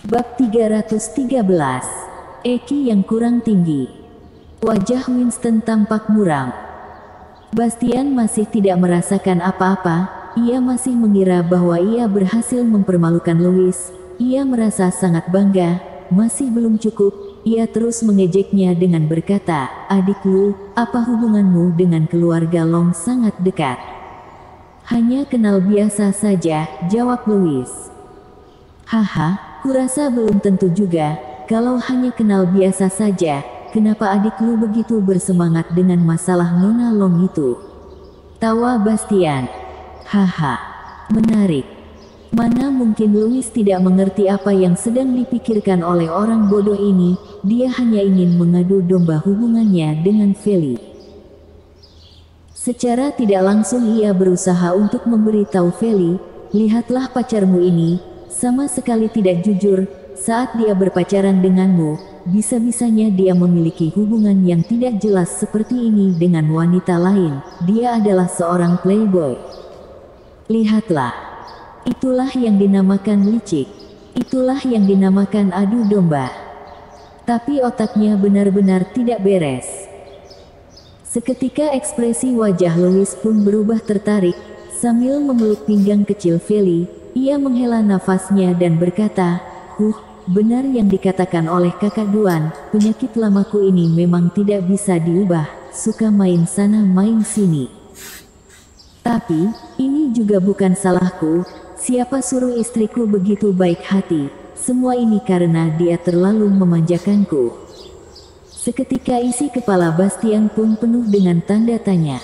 Bab 313. Eki yang kurang tinggi. Wajah Winston tampak muram. Bastian masih tidak merasakan apa-apa. Ia masih mengira bahwa ia berhasil mempermalukan Louis. Ia merasa sangat bangga. Masih belum cukup. Ia terus mengejeknya dengan berkata, "Adik Lu, apa hubunganmu dengan keluarga Long sangat dekat?" "Hanya kenal biasa saja," jawab Louis. "Haha, kurasa belum tentu juga. Kalau hanya kenal biasa saja, kenapa adik Lu begitu bersemangat dengan masalah Nona Long itu?" Tawa Bastian. "Haha, menarik. Mana mungkin Louis tidak mengerti apa yang sedang dipikirkan oleh orang bodoh ini. Dia hanya ingin mengadu domba hubungannya dengan Feli." Secara tidak langsung ia berusaha untuk memberitahu Feli, "Lihatlah pacarmu ini, sama sekali tidak jujur. Saat dia berpacaran denganmu, bisa-bisanya dia memiliki hubungan yang tidak jelas seperti ini dengan wanita lain. Dia adalah seorang playboy. Lihatlah. Itulah yang dinamakan licik. Itulah yang dinamakan adu domba." Tapi otaknya benar-benar tidak beres. Seketika ekspresi wajah Louis pun berubah tertarik. Sambil memeluk pinggang kecil Feli, ia menghela nafasnya dan berkata, benar yang dikatakan oleh kakak Duan, penyakit lamaku ini memang tidak bisa diubah, suka main sana main sini. Tapi, ini juga bukan salahku. Siapa suruh istriku begitu baik hati? Semua ini karena dia terlalu memanjakanku." Seketika isi kepala Bastian pun penuh dengan tanda tanya.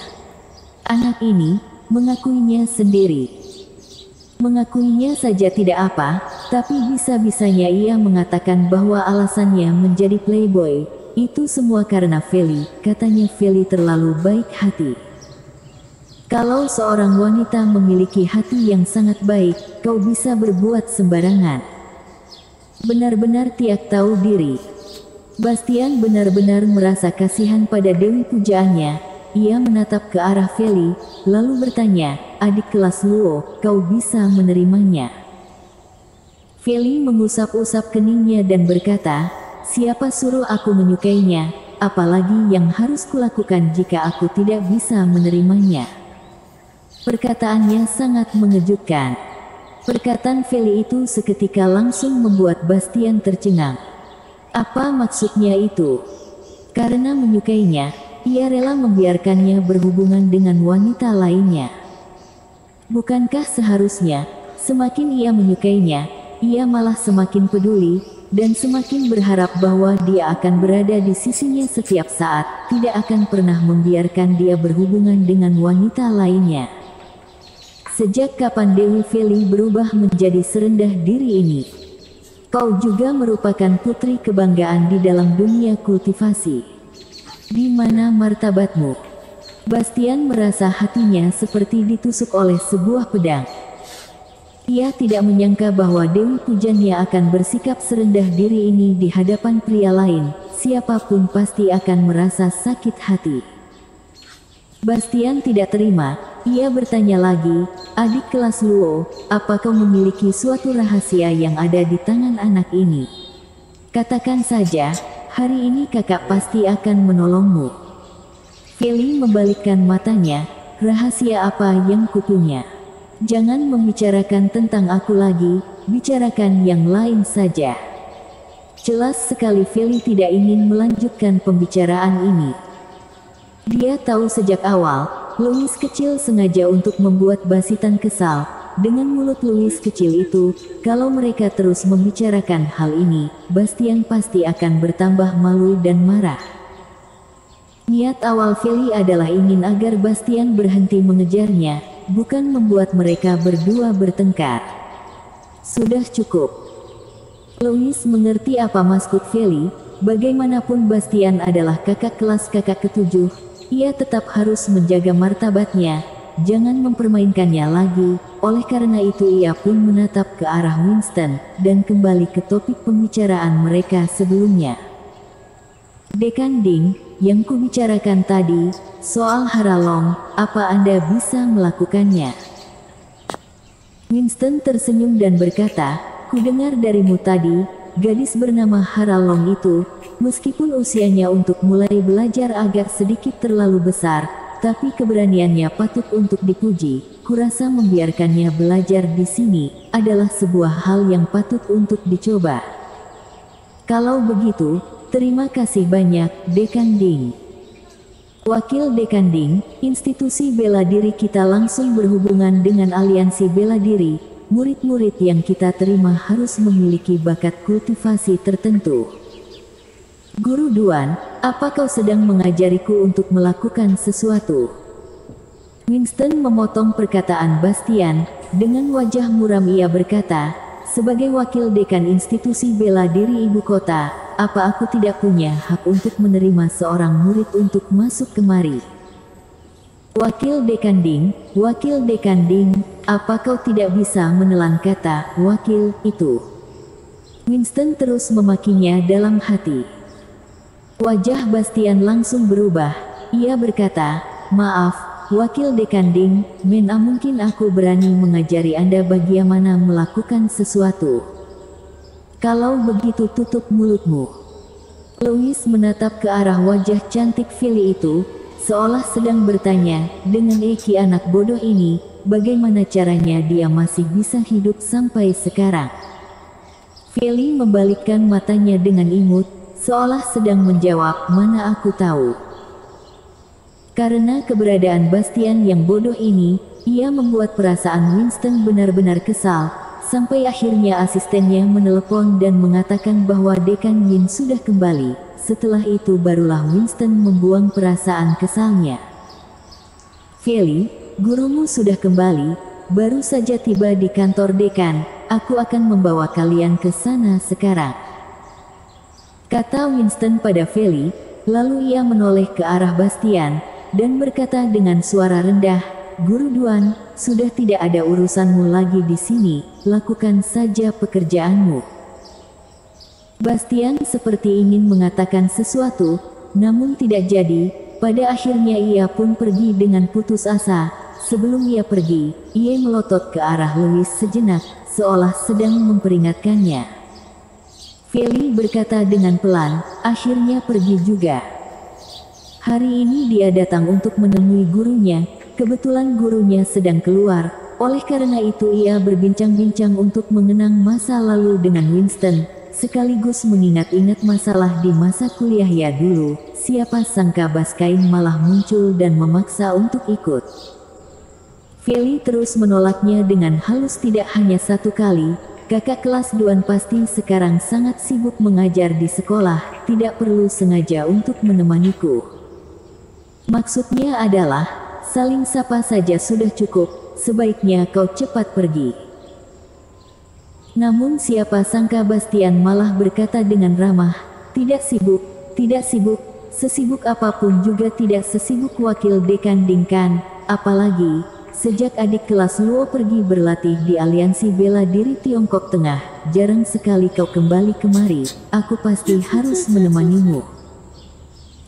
Anak ini, mengakuinya sendiri. Mengakuinya saja tidak apa, tapi bisa-bisanya ia mengatakan bahwa alasannya menjadi playboy, itu semua karena Feli. Katanya Feli terlalu baik hati. Kalau seorang wanita memiliki hati yang sangat baik, kau bisa berbuat sembarangan. Benar-benar tiak tahu diri. Bastian benar-benar merasa kasihan pada dewi pujaannya. Ia menatap ke arah Feli, lalu bertanya, "Adik kelas Luo, kau bisa menerimanya?" Feli mengusap-usap keningnya dan berkata, "Siapa suruh aku menyukainya? Apalagi yang harus kulakukan jika aku tidak bisa menerimanya?" Perkataannya sangat mengejutkan. Perkataan Feli itu seketika langsung membuat Bastian tercengang. Apa maksudnya itu? Karena menyukainya, ia rela membiarkannya berhubungan dengan wanita lainnya. Bukankah seharusnya, semakin ia menyukainya, ia malah semakin peduli, dan semakin berharap bahwa dia akan berada di sisinya setiap saat, tidak akan pernah membiarkan dia berhubungan dengan wanita lainnya. Sejak kapan Dewi Feli berubah menjadi serendah diri ini? Kau juga merupakan putri kebanggaan di dalam dunia kultivasi. Di mana martabatmu? Bastian merasa hatinya seperti ditusuk oleh sebuah pedang. Ia tidak menyangka bahwa Dewi Pujannya akan bersikap serendah diri ini di hadapan pria lain. Siapapun pasti akan merasa sakit hati. Bastian tidak terima. Ia bertanya lagi, "Adik kelas Luo, apa kau memiliki suatu rahasia yang ada di tangan anak ini? Katakan saja, hari ini kakak pasti akan menolongmu." Feli membalikkan matanya, "Rahasia apa yang kupunya? Jangan membicarakan tentang aku lagi, bicarakan yang lain saja." Jelas sekali Feli tidak ingin melanjutkan pembicaraan ini. Dia tahu sejak awal, Louis kecil sengaja untuk membuat Basitan kesal. Dengan mulut Louis kecil itu, kalau mereka terus membicarakan hal ini, Bastian pasti akan bertambah malu dan marah. Niat awal Feli adalah ingin agar Bastian berhenti mengejarnya, bukan membuat mereka berdua bertengkar. Sudah cukup. Louis mengerti apa maksud Feli. Bagaimanapun Bastian adalah kakak kelas kakak ketujuh. Ia tetap harus menjaga martabatnya, jangan mempermainkannya lagi. Oleh karena itu ia pun menatap ke arah Winston, dan kembali ke topik pembicaraan mereka sebelumnya. "Dekan Ding, yang kubicarakan tadi, soal Haralong, apa Anda bisa melakukannya?" Winston tersenyum dan berkata, Kudengar darimu tadi, gadis bernama Haralong itu, meskipun usianya untuk mulai belajar agak sedikit terlalu besar, tapi keberaniannya patut untuk dipuji. Kurasa membiarkannya belajar di sini adalah sebuah hal yang patut untuk dicoba. Kalau begitu, terima kasih banyak, Dekan Ding. Wakil Dekan Ding, institusi bela diri kita langsung berhubungan dengan aliansi bela diri. Murid-murid yang kita terima harus memiliki bakat kultivasi tertentu. Guru Duan, apa kau sedang mengajariku untuk melakukan sesuatu? Winston memotong perkataan Bastian, dengan wajah muram ia berkata, sebagai wakil dekan institusi bela diri ibu kota, apa aku tidak punya hak untuk menerima seorang murid untuk masuk kemari? Wakil Dekan Ding, apa kau tidak bisa menelan kata wakil itu? Winston terus memakinya dalam hati. Wajah Bastian langsung berubah. Ia berkata, maaf, Wakil Dekan Ding, mungkin aku berani mengajari Anda bagaimana melakukan sesuatu. Kalau begitu tutup mulutmu. Louis menatap ke arah wajah cantik Feli itu, seolah sedang bertanya, dengan Eki anak bodoh ini, bagaimana caranya dia masih bisa hidup sampai sekarang? Feli membalikkan matanya dengan imut, seolah sedang menjawab, mana aku tahu. Karena keberadaan Bastian yang bodoh ini, ia membuat perasaan Winston benar-benar kesal, sampai akhirnya asistennya menelepon dan mengatakan bahwa Dekan Yin sudah kembali. Setelah itu barulah Winston membuang perasaan kesalnya. Feli, gurumu sudah kembali, baru saja tiba di kantor dekan, aku akan membawa kalian ke sana sekarang. Kata Winston pada Feli, lalu ia menoleh ke arah Bastian, dan berkata dengan suara rendah, Guru Duan, sudah tidak ada urusanmu lagi di sini, lakukan saja pekerjaanmu. Bastian seperti ingin mengatakan sesuatu, namun tidak jadi. Pada akhirnya ia pun pergi dengan putus asa. Sebelum ia pergi, ia melotot ke arah Louis sejenak, seolah sedang memperingatkannya. Feli berkata dengan pelan, akhirnya pergi juga. Hari ini dia datang untuk menemui gurunya, kebetulan gurunya sedang keluar, oleh karena itu ia berbincang-bincang untuk mengenang masa lalu dengan Winston, sekaligus mengingat-ingat masalah di masa kuliahnya dulu. Siapa sangka Baskain malah muncul dan memaksa untuk ikut. Feli terus menolaknya dengan halus tidak hanya satu kali. Kakak kelas Duan pasti sekarang sangat sibuk mengajar di sekolah, tidak perlu sengaja untuk menemaniku. Maksudnya adalah, saling sapa saja sudah cukup, sebaiknya kau cepat pergi. Namun siapa sangka Bastian malah berkata dengan ramah, tidak sibuk, sesibuk apapun juga tidak sesibuk Wakil Dekan Ding kan, apalagi, sejak adik kelas Luo pergi berlatih di aliansi bela diri Tiongkok Tengah, jarang sekali kau kembali kemari, aku pasti harus menemanimu.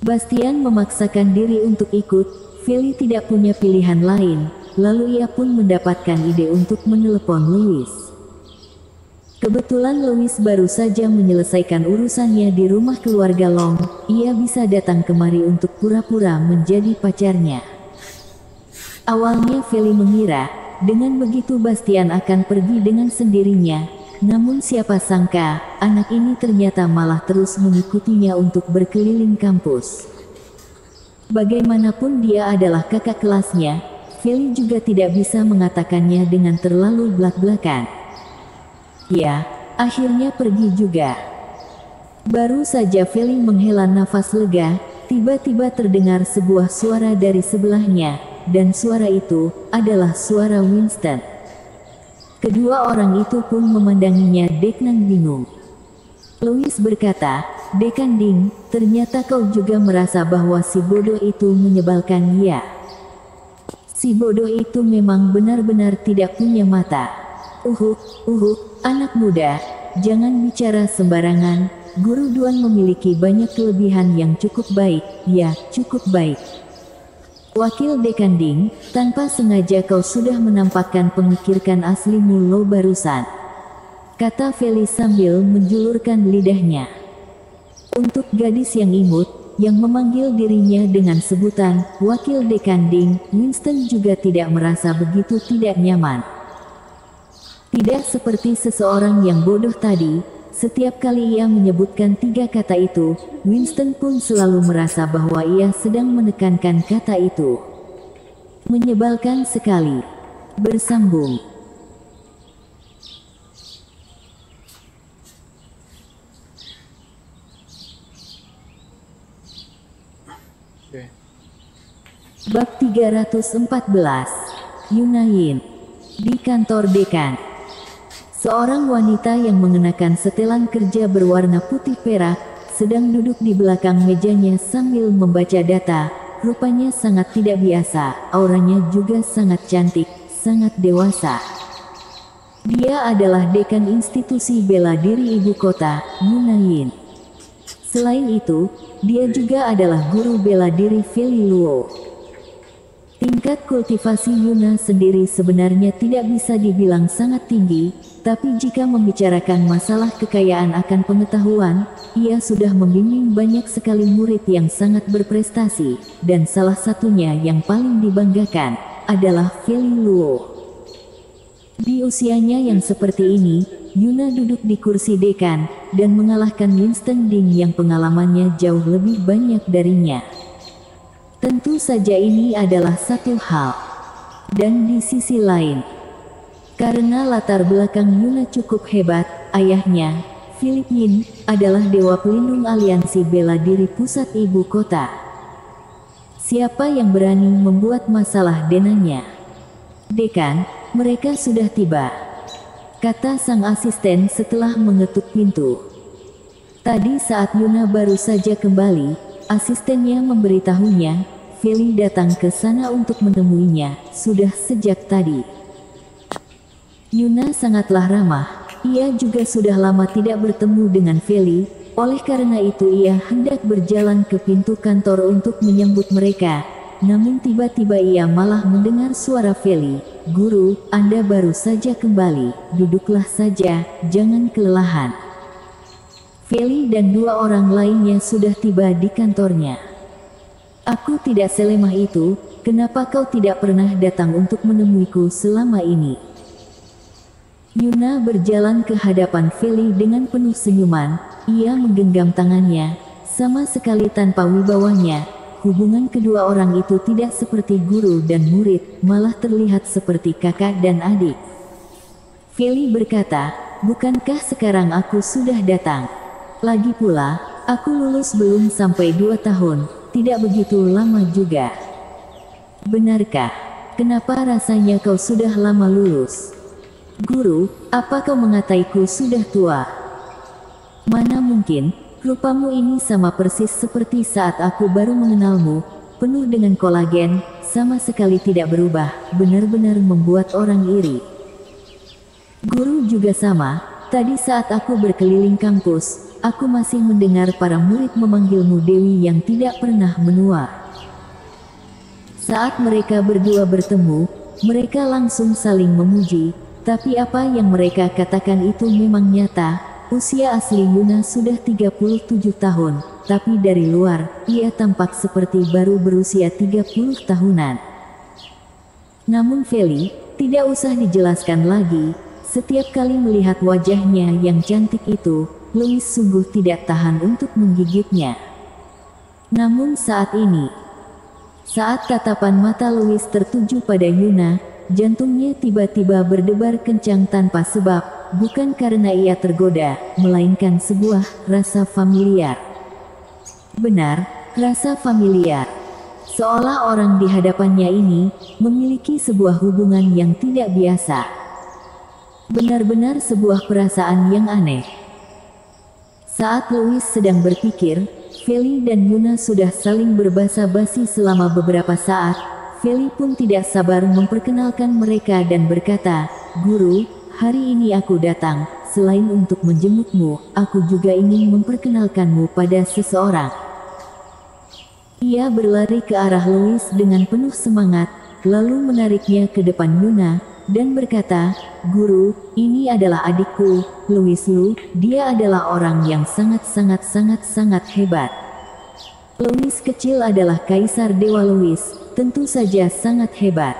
Bastian memaksakan diri untuk ikut, Feli tidak punya pilihan lain, lalu ia pun mendapatkan ide untuk menelepon Louis. Kebetulan Louis baru saja menyelesaikan urusannya di rumah keluarga Long, ia bisa datang kemari untuk pura-pura menjadi pacarnya. Awalnya Feli mengira, dengan begitu Bastian akan pergi dengan sendirinya, namun siapa sangka, anak ini ternyata malah terus mengikutinya untuk berkeliling kampus. Bagaimanapun dia adalah kakak kelasnya, Feli juga tidak bisa mengatakannya dengan terlalu blak-blakan. Ya, akhirnya pergi juga. Baru saja Feli menghela nafas lega, tiba-tiba terdengar sebuah suara dari sebelahnya, dan suara itu adalah suara Winston. Kedua orang itu pun memandanginya dengan bingung. Louis berkata, Dekan Ding, ternyata kau juga merasa bahwa si bodoh itu menyebalkan ya. Si bodoh itu memang benar-benar tidak punya mata. Anak muda, jangan bicara sembarangan, Guru Duan memiliki banyak kelebihan yang cukup baik, ya, cukup baik. Wakil Dekan Ding, tanpa sengaja kau sudah menampakkan pengukirkan aslimu lo barusan. kata Feli sambil menjulurkan lidahnya. Untuk gadis yang imut, yang memanggil dirinya dengan sebutan Wakil Dekan Ding, Winston juga tidak merasa begitu tidak nyaman. Tidak seperti seseorang yang bodoh tadi, setiap kali ia menyebutkan 3 kata itu, Winston pun selalu merasa bahwa ia sedang menekankan kata itu. Menyebalkan sekali. Bersambung. Bab 314. Yunayin. Di kantor dekan. Seorang wanita yang mengenakan setelan kerja berwarna putih perak, sedang duduk di belakang mejanya sambil membaca data. Rupanya sangat tidak biasa, auranya juga sangat cantik, sangat dewasa. Dia adalah dekan institusi bela diri ibu kota, Yunayin. Selain itu, dia juga adalah guru bela diri Feli Luo. Tingkat kultivasi Yuna sendiri sebenarnya tidak bisa dibilang sangat tinggi, tapi jika membicarakan masalah kekayaan akan pengetahuan, ia sudah membimbing banyak sekali murid yang sangat berprestasi, dan salah satunya yang paling dibanggakan adalah Feli Luo. Di usianya yang seperti ini, Yuna duduk di kursi dekan, dan mengalahkan Winston Ding yang pengalamannya jauh lebih banyak darinya. Tentu saja ini adalah satu hal. Dan di sisi lain, karena latar belakang Yuna cukup hebat, ayahnya, Philip Yin, adalah dewa pelindung aliansi bela diri pusat ibu kota. Siapa yang berani membuat masalah dengannya? Dekan, mereka sudah tiba, kata sang asisten setelah mengetuk pintu. Tadi saat Yuna baru saja kembali, asistennya memberitahunya, Feli datang ke sana untuk menemuinya, sudah sejak tadi. Yuna sangatlah ramah, ia juga sudah lama tidak bertemu dengan Feli, oleh karena itu ia hendak berjalan ke pintu kantor untuk menyambut mereka. Namun tiba-tiba ia malah mendengar suara Feli, "Guru, Anda baru saja kembali, duduklah saja, jangan kelelahan." Feli dan 2 orang lainnya sudah tiba di kantornya. "Aku tidak selemah itu, kenapa kau tidak pernah datang untuk menemuiku selama ini?" Yuna berjalan ke hadapan Feli dengan penuh senyuman, ia menggenggam tangannya, sama sekali tanpa wibawanya. Hubungan kedua orang itu tidak seperti guru dan murid, malah terlihat seperti kakak dan adik. Feli berkata, "Bukankah sekarang aku sudah datang? Lagi pula, aku lulus belum sampai 2 tahun. Tidak begitu lama juga." "Benarkah? Kenapa rasanya kau sudah lama lulus?" "Guru, apa kau mengataiku sudah tua?" "Mana mungkin, rupamu ini sama persis seperti saat aku baru mengenalmu, penuh dengan kolagen, sama sekali tidak berubah, benar-benar membuat orang iri." "Guru juga sama, tadi saat aku berkeliling kampus, aku masih mendengar para murid memanggilmu Dewi yang tidak pernah menua." Saat mereka berdua bertemu, mereka langsung saling memuji, tapi apa yang mereka katakan itu memang nyata. Usia asli Yuna sudah 37 tahun, tapi dari luar, ia tampak seperti baru berusia 30 tahunan. Namun Feli, tidak usah dijelaskan lagi, setiap kali melihat wajahnya yang cantik itu, Louis sungguh tidak tahan untuk menggigitnya. Namun saat ini, saat tatapan mata Louis tertuju pada Yuna, jantungnya tiba-tiba berdebar kencang tanpa sebab, bukan karena ia tergoda, melainkan sebuah rasa familiar. Benar, rasa familiar. Seolah orang di hadapannya ini, memiliki sebuah hubungan yang tidak biasa. Benar-benar sebuah perasaan yang aneh. Saat Louis sedang berpikir, Feli dan Yuna sudah saling berbasa-basi selama beberapa saat. Feli pun tidak sabar memperkenalkan mereka dan berkata, "Guru, hari ini aku datang, selain untuk menjengukmu, aku juga ingin memperkenalkanmu pada seseorang." Ia berlari ke arah Louis dengan penuh semangat, lalu menariknya ke depan Yuna, dan berkata, "Guru, ini adalah adikku, Louis Lu, dia adalah orang yang sangat hebat." Louis kecil adalah Kaisar Dewa Louis, tentu saja sangat hebat.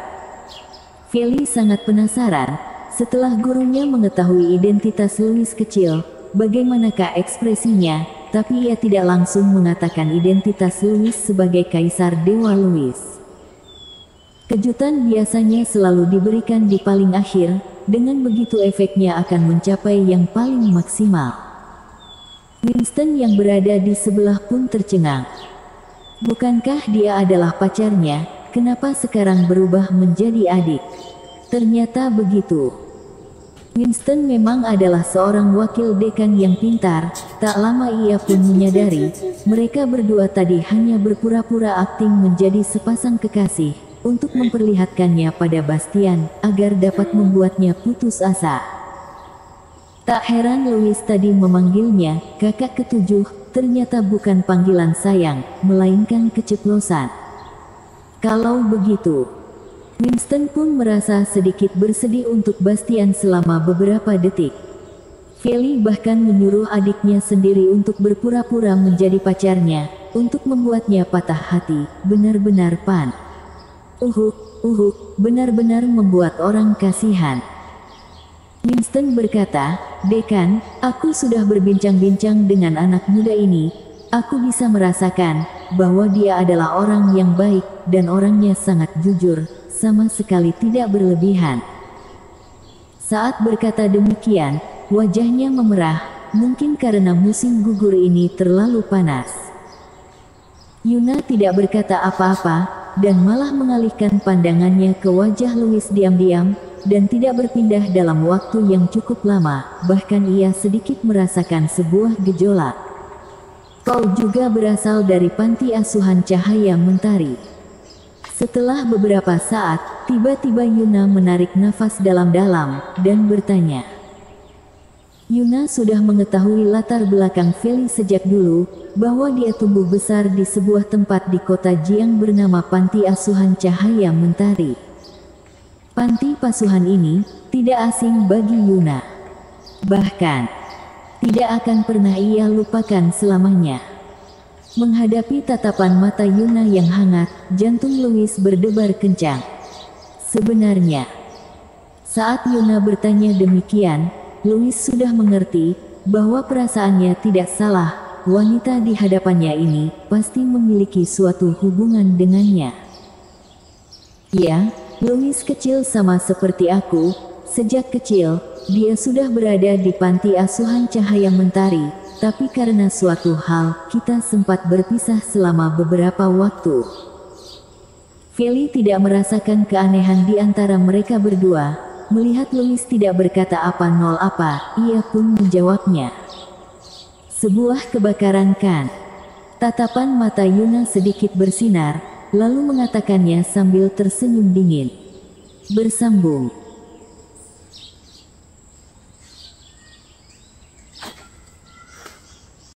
Feli sangat penasaran, setelah gurunya mengetahui identitas Louis kecil, bagaimanakah ekspresinya, tapi ia tidak langsung mengatakan identitas Louis sebagai Kaisar Dewa Louis. Kejutan biasanya selalu diberikan di paling akhir, dengan begitu efeknya akan mencapai yang paling maksimal. Winston yang berada di sebelah pun tercengang. Bukankah dia adalah pacarnya, kenapa sekarang berubah menjadi adik? Ternyata begitu. Winston memang adalah seorang wakil dekan yang pintar, tak lama ia pun menyadari, mereka berdua tadi hanya berpura-pura akting menjadi sepasang kekasih, untuk memperlihatkannya pada Bastian, agar dapat membuatnya putus asa. Tak heran Louis tadi memanggilnya, kakak ketujuh, ternyata bukan panggilan sayang, melainkan keceplosan. Kalau begitu, Winston pun merasa sedikit bersedih untuk Bastian selama beberapa detik. Feli bahkan menyuruh adiknya sendiri untuk berpura-pura menjadi pacarnya, untuk membuatnya patah hati, benar-benar benar-benar membuat orang kasihan. Winston berkata, "Dekan, aku sudah berbincang-bincang dengan anak muda ini. Aku bisa merasakan bahwa dia adalah orang yang baik dan orangnya sangat jujur, sama sekali tidak berlebihan." Saat berkata demikian, wajahnya memerah, mungkin karena musim gugur ini terlalu panas. Yuna tidak berkata apa-apa, dan malah mengalihkan pandangannya ke wajah Louis diam-diam, dan tidak berpindah dalam waktu yang cukup lama, bahkan ia sedikit merasakan sebuah gejolak. "Kau juga berasal dari panti asuhan Cahaya Mentari." Setelah beberapa saat, tiba-tiba Yuna menarik nafas dalam-dalam, dan bertanya. Yuna sudah mengetahui latar belakang Feli sejak dulu, bahwa dia tumbuh besar di sebuah tempat di kota Jiang bernama Panti Asuhan Cahaya Mentari. Panti pasuhan ini tidak asing bagi Yuna. Bahkan, tidak akan pernah ia lupakan selamanya. Menghadapi tatapan mata Yuna yang hangat, jantung Louis berdebar kencang. Sebenarnya, saat Yuna bertanya demikian, Louis sudah mengerti bahwa perasaannya tidak salah. Wanita di hadapannya ini pasti memiliki suatu hubungan dengannya. Ya, Louis kecil sama seperti aku. Sejak kecil, dia sudah berada di panti asuhan Cahaya Mentari, tapi karena suatu hal, kita sempat berpisah selama beberapa waktu. Feli tidak merasakan keanehan di antara mereka berdua. Melihat Louis tidak berkata apa, ia pun menjawabnya. "Sebuah kebakaran kan?" Tatapan mata Yuna sedikit bersinar, lalu mengatakannya sambil tersenyum dingin. "Bersambung."